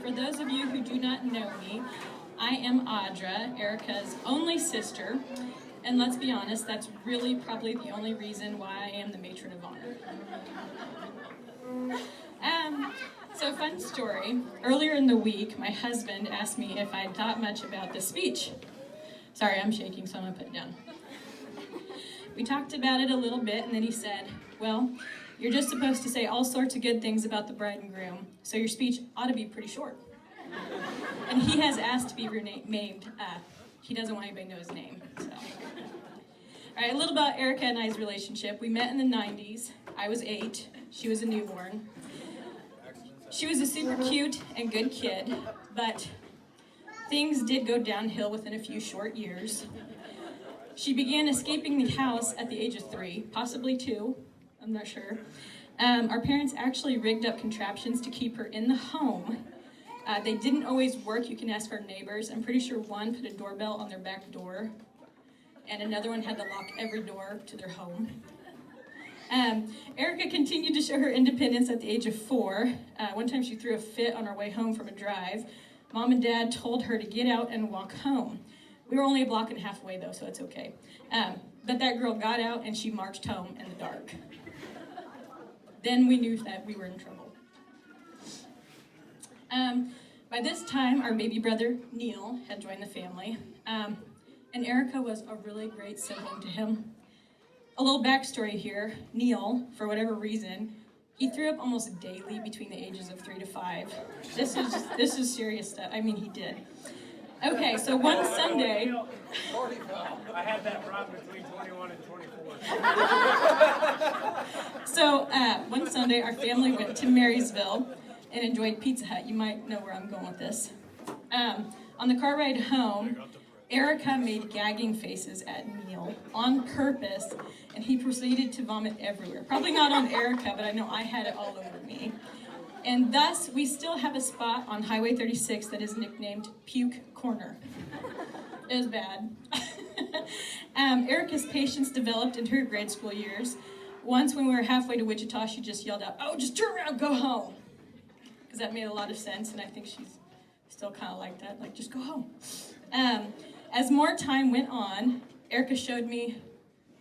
for those of you who do not know me, I am Audra, Erica's only sister, and let's be honest, that's really probably the only reason why I am the matron of honor. So fun story. Earlier in the week, my husband asked me if I'd thought much about this speech. Sorry, I'm shaking, so I'm gonna put it down. We talked about it a little bit, and then he said, well, you're just supposed to say all sorts of good things about the bride and groom, so your speech ought to be pretty short. And he has asked to be renamed. He doesn't want anybody to know his name. So. All right, a little about Erica and I's relationship. We met in the 90s. I was 8. She was a newborn. She was a super cute and good kid, but things did go downhill within a few short years. She began escaping the house at the age of 3, possibly 2, I'm not sure. Our parents actually rigged up contraptions to keep her in the home. They didn't always work. You can ask our neighbors. I'm pretty sure one put a doorbell on their back door, and another one had to lock every door to their home. Erica continued to show her independence at the age of 4. One time she threw a fit on her way home from a drive. Mom and Dad told her to get out and walk home. We were only a block and a half away, though, so it's okay. But that girl got out, and she marched home in the dark. Then we knew that we were in trouble. By this time, our baby brother, Neil, had joined the family. And Erica was a really great sibling to him. A little backstory here. Neil, for whatever reason, he threw up almost daily between the ages of 3 to 5. This is serious stuff. I mean, he did. Okay, so one Sunday... I had that problem between 21 and 24. So one Sunday, our family went to Marysville and enjoyed Pizza Hut. You might know where I'm going with this. On the car ride home, Erica made gagging faces at Neil on purpose, and he proceeded to vomit everywhere. Probably not on Erica, but I know I had it all over me. And thus, we still have a spot on Highway 36 that is nicknamed Puke Corner. It was bad. Erica's patience developed into her grade school years. Once, when we were halfway to Wichita, she just yelled out, "Oh, just turn around, go home." Because that made a lot of sense, and I think she's still kind of like that, like, just go home. As more time went on, Erica showed me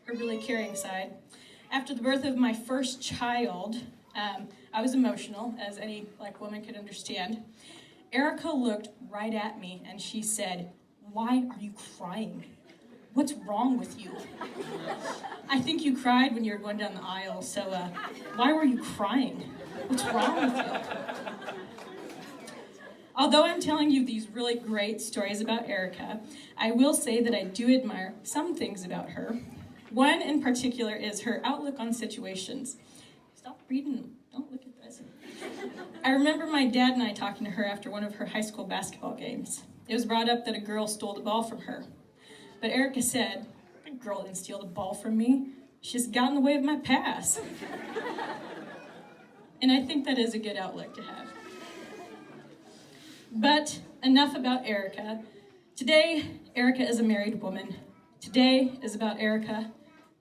her really caring side. After the birth of my first child, I was emotional, as any woman could understand. Erica looked right at me and she said, "Why are you crying? What's wrong with you?" "I think you cried when you were going down the aisle, so why were you crying? What's wrong with you?" Although I'm telling you these really great stories about Erica, I will say that I do admire some things about her. One in particular is her outlook on situations. Stop reading. Don't look at this. I remember my dad and I talking to her after one of her high school basketball games. It was brought up that a girl stole the ball from her. But Erica said, "A girl didn't steal the ball from me. She just got in the way of my pass." And I think that is a good outlook to have. But enough about Erica. Today, Erica is a married woman. Today is about Erica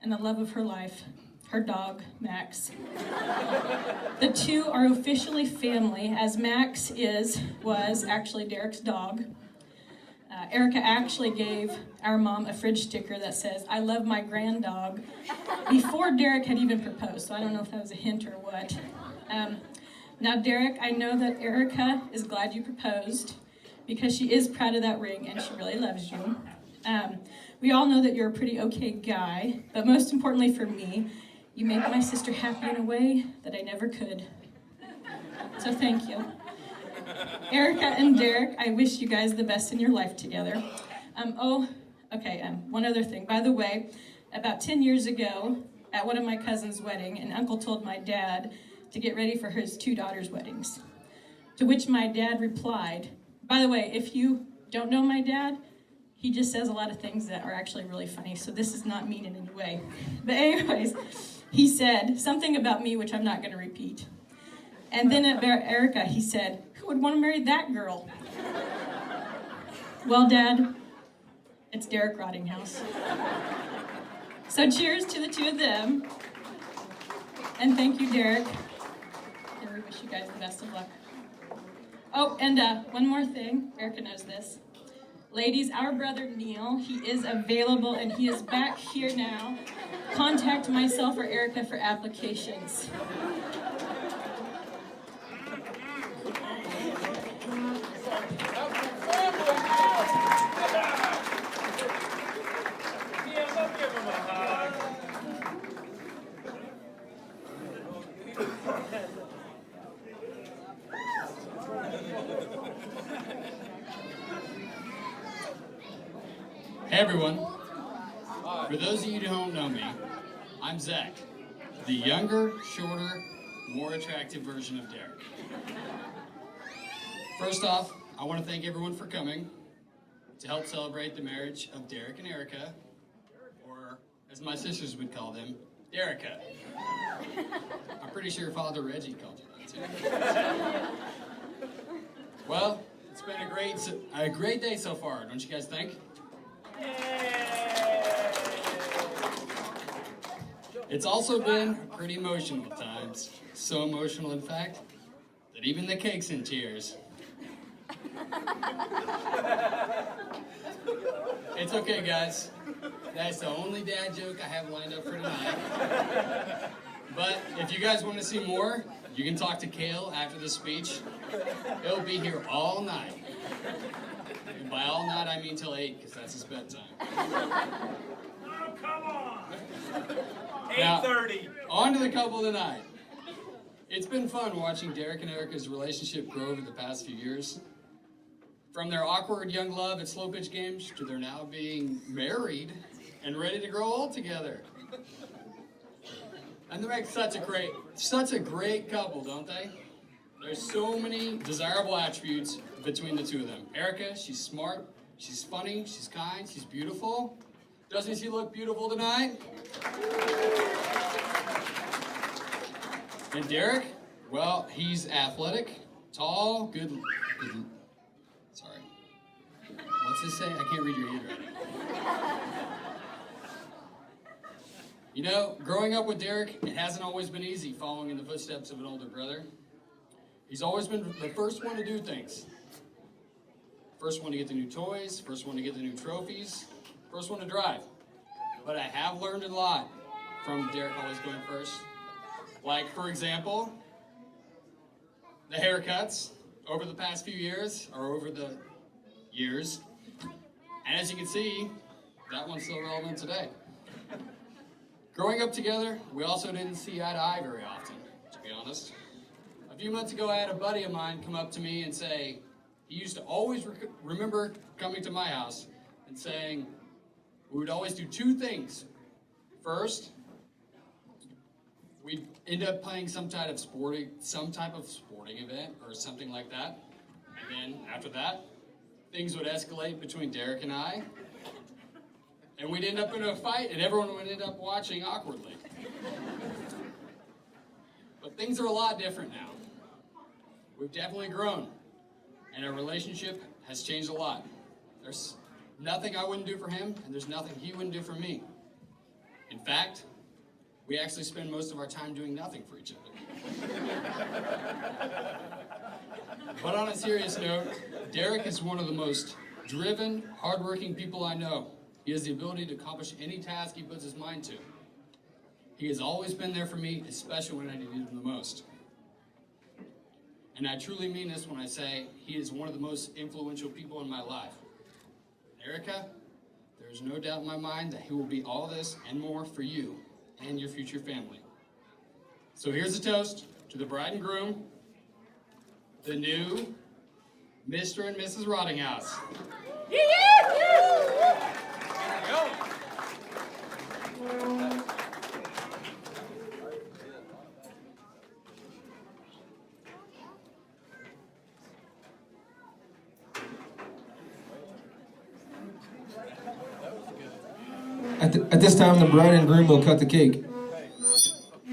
and the love of her life, her dog, Max. The two are officially family, as Max was actually Derek's dog. Erica actually gave our mom a fridge sticker that says, "I love my grand dog," before Derek had even proposed, so I don't know if that was a hint or what. Now, Derek, I know that Erica is glad you proposed because she is proud of that ring and she really loves you. We all know that you're a pretty okay guy, but most importantly for me, you make my sister happy in a way that I never could. So thank you. Erica and Derek, I wish you guys the best in your life together. One other thing. By the way, about 10 years ago, at one of my cousin's wedding, an uncle told my dad to get ready for his 2 daughters' weddings. To which my dad replied, by the way, if you don't know my dad, he just says a lot of things that are actually really funny, so this is not mean in any way. But anyways, he said something about me, which I'm not going to repeat. And then at Erica, he said, "Who would want to marry that girl?" Well, Dad, it's Derek Rottinghouse. So cheers to the two of them. And thank you, Derek. And we wish you guys the best of luck. Oh, and one more thing. Erica knows this. Ladies, our brother Neil, he is available and he is back here now. Contact myself or Erica for applications. Hey everyone, for those of you who don't know me, I'm Zach, the younger, shorter, more attractive version of Derek. First off, I want to thank everyone for coming to help celebrate the marriage of Derek and Erica, or as my sisters would call them, Derica. I'm pretty sure Father Reggie called you that too. Well, it's been a great day so far, don't you guys think? It's also been pretty emotional at times. So emotional, in fact, that even the cake's in tears. It's okay, guys. That's the only dad joke I have lined up for tonight. But if you guys want to see more, you can talk to Kale after the speech. He'll be here all night. And by all night, I mean till 8, because that's his bedtime. Oh, come on! Now, 8:30. on to the couple tonight. It's been fun watching Derek and Erica's relationship grow over the past few years. From their awkward young love at slow pitch games to their now being married and ready to grow old together. And they make such a great couple, don't they? There's so many desirable attributes between the two of them. Erica, she's smart, she's funny, she's kind, she's beautiful. Doesn't she look beautiful tonight? And Derek, well, he's athletic, tall, good. Sorry. What's this say? I can't read your handwriting. You know, growing up with Derek, it hasn't always been easy following in the footsteps of an older brother. He's always been the first one to do things. First one to get the new toys, first one to get the new trophies, first one to drive. But I have learned a lot from Derek always going first. Like, for example, the haircuts over the past few years, or over the years. And as you can see, that one's still relevant today. Growing up together, we also didn't see eye to eye very often, to be honest. A few months ago, I had a buddy of mine come up to me and say, he used to always remember coming to my house and saying, we would always do two things. First, we'd end up playing some type of sporting event or something like that. And then after that, things would escalate between Derek and I. And we'd end up in a fight and everyone would end up watching awkwardly. But things are a lot different now. We've definitely grown. And our relationship has changed a lot. There's nothing I wouldn't do for him, and there's nothing he wouldn't do for me. In fact, we actually spend most of our time doing nothing for each other. But on a serious note, Derek is one of the most driven, hardworking people I know. He has the ability to accomplish any task he puts his mind to. He has always been there for me, especially when I needed him the most. And I truly mean this when I say he is one of the most influential people in my life. Erica, there is no doubt in my mind that he will be all this and more for you and your future family. So here's a toast to the bride and groom, the new Mr. and Mrs. Rottinghouse. At this time, the bride and groom will cut the cake.